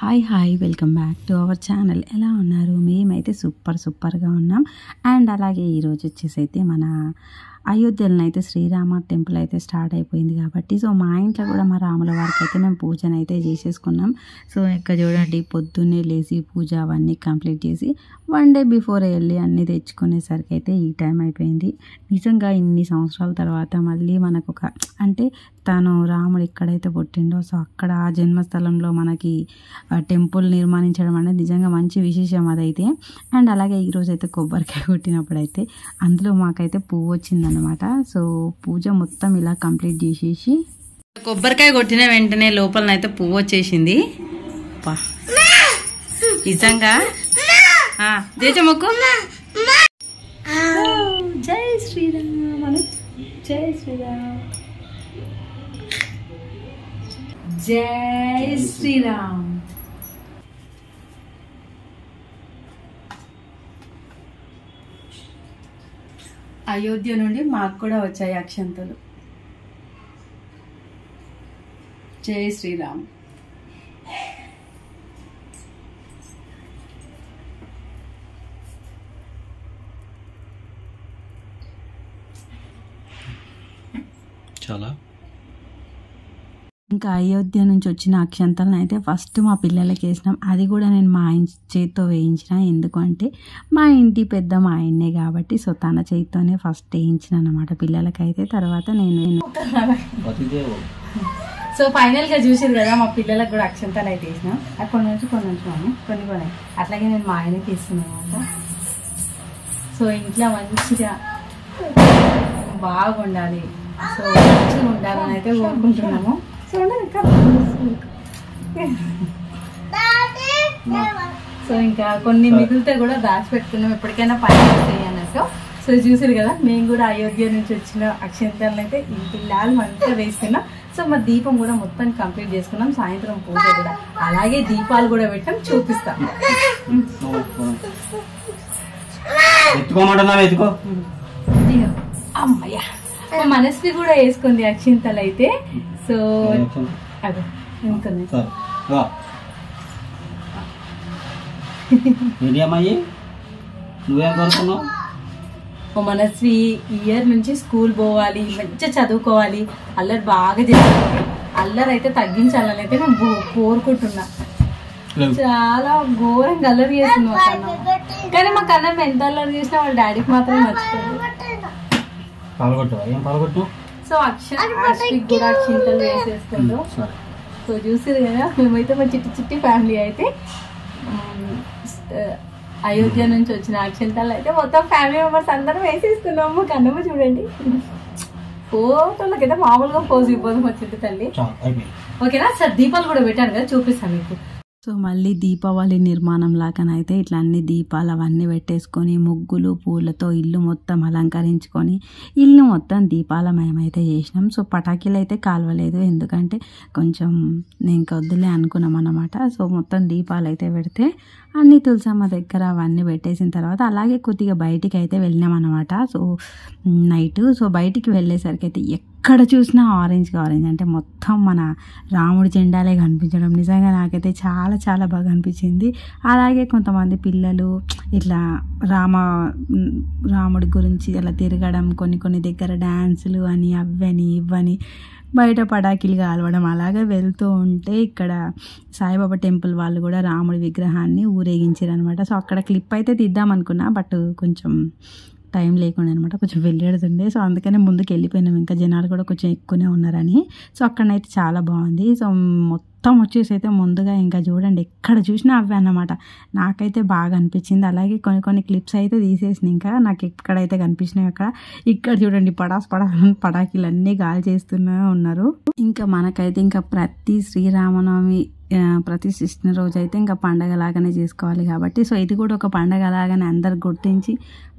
Hi welcome back to our channel. ఎలా ఉన్నారు? మేమైతే సూపర్గా ఉన్నాం. అండ్ అలాగే ఈరోజు వచ్చేసి అయితే మన అయోధ్యలో అయితే శ్రీరామ టెంపుల్ అయితే స్టార్ట్ అయిపోయింది కాబట్టి సో మా ఇంట్లో కూడా మా రాముల వారికి అయితే మేము పూజను అయితే చేసేసుకున్నాం. సో ఇక్కడ చూడండి, పొద్దున్నే లేచి పూజ అవన్నీ కంప్లీట్ చేసి 1 డే బిఫోర్ వెళ్ళి అన్నీ తెచ్చుకునేసరికి అయితే ఈ టైం అయిపోయింది. నిజంగా ఇన్ని సంవత్సరాల తర్వాత మళ్ళీ మనకు ఒక అంటే తను రాముడు ఎక్కడైతే పుట్టిండో సో అక్కడ ఆ జన్మస్థలంలో మనకి టెంపుల్ నిర్మాణించడం అనేది నిజంగా మంచి విశేషం అదైతే. అండ్ అలాగే ఈరోజు అయితే కొబ్బరికాయ కొట్టినప్పుడు అయితే అందులో మాకైతే పువ్వు వచ్చిందనమాట. సో పూజ మొత్తం ఇలా కంప్లీట్ చేసేసి కొబ్బరికాయ కొట్టిన వెంటనే లోపలనైతే పువ్వు వచ్చేసింది. నిజంగా మొక్కు. జై శ్రీరామ్, జై శ్రీరామ్, జై శ్రీరామ్. అయోధ్య నుండి మాకు కూడా వచ్చాయి అక్షంతలు. జై శ్రీరామ్. చాలా ఇంకా అయోధ్య నుంచి వచ్చిన అక్షంతలను అయితే ఫస్ట్ మా పిల్లలకి వేసినాం. అది కూడా నేను మా ఆయన చేతితో వేయించిన. ఎందుకంటే మా ఇంటి పెద్ద మా ఆయన్నే కాబట్టి సో తన చేతితోనే ఫస్ట్ వేయించిన అనమాట పిల్లలకైతే. తర్వాత నేను సో ఫైనల్గా చూసేది కదా మా పిల్లలకు కూడా అక్షంతలు అయితే వేసినాం. అది కొన్ని అట్లాగే నేను మా ఆయనకి ఇస్తున్నాను అనమాట. సో ఇంట్లో మంచిగా బాగుండాలి, సో మంచిగా ఉండాలని అయితే కోరుకుంటున్నాము. సో ఇంకా కొన్ని మిగిలితే కూడా దాచిపెట్టుకున్నాం, ఎప్పటికైనా పని అన్నట్టు. సో చూసారు కదా, మేము కూడా అయోధ్య నుంచి వచ్చిన అక్షంతలను అయితే ఈ పిల్లలు మంచిగా వేసుకున్నాం. సో మా దీపం కూడా మొత్తం కంప్లీట్ చేసుకున్నాం. సాయంత్రం పూజ కూడా అలాగే దీపాలు కూడా పెట్టాం, చూపిస్తాం. అమ్మయ్య, మనస్వి కూడా వేసుకుంది అక్షింతలు అయితే. సో అదే మనస్వి ఇయర్ నుంచి స్కూల్ పోవాలి, మంచిగా చదువుకోవాలి, అల్లరి బాగా చేయాలి, అల్లరి అయితే తగ్గించాలని అయితే నేను కోరుకుంటున్నా. చాలా ఘోరంగా అల్లరి చేస్తుంది మా కన్నం. కానీ మా కన్నం ఎంత అల్లరి చేసినా వాళ్ళ డాడీకి మాత్రమే నచ్చుతుంది. సో కూడా అక్షింతలు వేసేసుకుంటాం. సో చూసారు కదా, మేమైతే మా చిట్టి ఫ్యామిలీ అయితే అయోధ్య నుంచి వచ్చిన అక్షింతలు అయితే మొత్తం ఫ్యామిలీ మెంబర్స్ అందరం వేసేస్తున్నాము. కన్నమ్మ చూడండి, ఫోటోలకైతే మామూలుగా పోజ్ ఇవ్వదు మా చిట్టి తల్లి. ఓకేనా సార్, దీపాలు కూడా పెట్టాను కదా, చూపిస్తాను మీకు. సో మళ్ళీ దీపావళి నిర్మాణం లాగానైతే ఇట్లా అన్ని దీపాలు అవన్నీ పెట్టేసుకొని ముగ్గులు పూలతో ఇల్లు మొత్తం అలంకరించుకొని ఇల్లు మొత్తం దీపాలమయమైతే చేసినాం. సో పటాకీలు అయితే కాల్వలేదు, ఎందుకంటే కొంచెం నేను వద్దులే అనుకున్నాం అన్నమాట. సో మొత్తం దీపాలు అయితే పెడితే అన్ని తులసమ్మ దగ్గర అవన్నీ పెట్టేసిన తర్వాత అలాగే కొద్దిగా బయటికి అయితే వెళ్ళినాం అనమాట. సో నైట్ సో బయటికి వెళ్ళేసరికి అయితే ఎక్కడ చూసినా ఆరెంజ్ అంటే మొత్తం మన రాముడి జెండాలే కనిపించడం నిజంగా నాకైతే చాలా బాగా అనిపించింది. అలాగే కొంతమంది పిల్లలు ఇట్లా రాముడి గురించి అలా తిరగడం, కొన్ని దగ్గర డ్యాన్సులు అని అవని ఇవ్వని బయట పటాకీలు కాలవడం అలాగే వెళ్తూ ఉంటే ఇక్కడ సాయిబాబా టెంపుల్ వాళ్ళు కూడా రాముడి విగ్రహాన్ని ఊరేగించారు అనమాట. సో అక్కడ క్లిప్ అయితే తీద్దాం అనుకున్నా, బట్ కొంచెం టైం లేకుండా అనమాట, కొంచెం వెళ్ళేడుతుండే. సో అందుకనే ముందుకు వెళ్ళిపోయినాం, ఇంకా జనాలు కూడా కొంచెం ఎక్కువనే ఉన్నారని. సో అక్కడనైతే చాలా బాగుంది. సో మొత్తం వచ్చేసి అయితే ముందుగా ఇంకా చూడండి ఎక్కడ చూసినా అవే అన్నమాట. నాకైతే బాగా అనిపించింది. అలాగే కొన్ని క్లిప్స్ అయితే తీసేసిన, ఇంకా నాకు ఎక్కడైతే కనిపించినాయి ఇక్కడ చూడండి పటాకీలు అన్నీ గాలి చేస్తూనే ఉన్నారు. ఇంకా మనకైతే ఇంకా ప్రతి శ్రీరామనవమి ప్రతిష్ఠించిన రోజు అయితే ఇంకా పండగ లాగానే చేసుకోవాలి కాబట్టి సో ఇది కూడా ఒక పండగ లాగానే అందరు గుర్తించి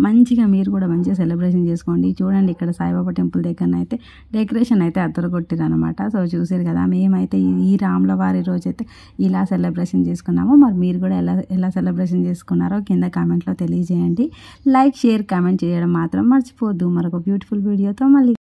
మంచిగా మీరు కూడా మంచిగా సెలబ్రేషన్ చేసుకోండి. చూడండి ఇక్కడ సాయిబాబా టెంపుల్ దగ్గర అయితే డెకరేషన్ అయితే అద్దరగొట్టిరు అనమాట. సో చూసారు కదా, మేమైతే ఈ రాముల వారి రోజు అయితే ఇలా సెలబ్రేషన్ చేసుకున్నాము. మరి మీరు కూడా ఎలా సెలబ్రేషన్ చేసుకున్నారో కింద కామెంట్లో తెలియజేయండి. లైక్ షేర్ కామెంట్ చేయడం మాత్రం మర్చిపోవద్దు. మరొక బ్యూటిఫుల్ వీడియోతో మళ్ళీ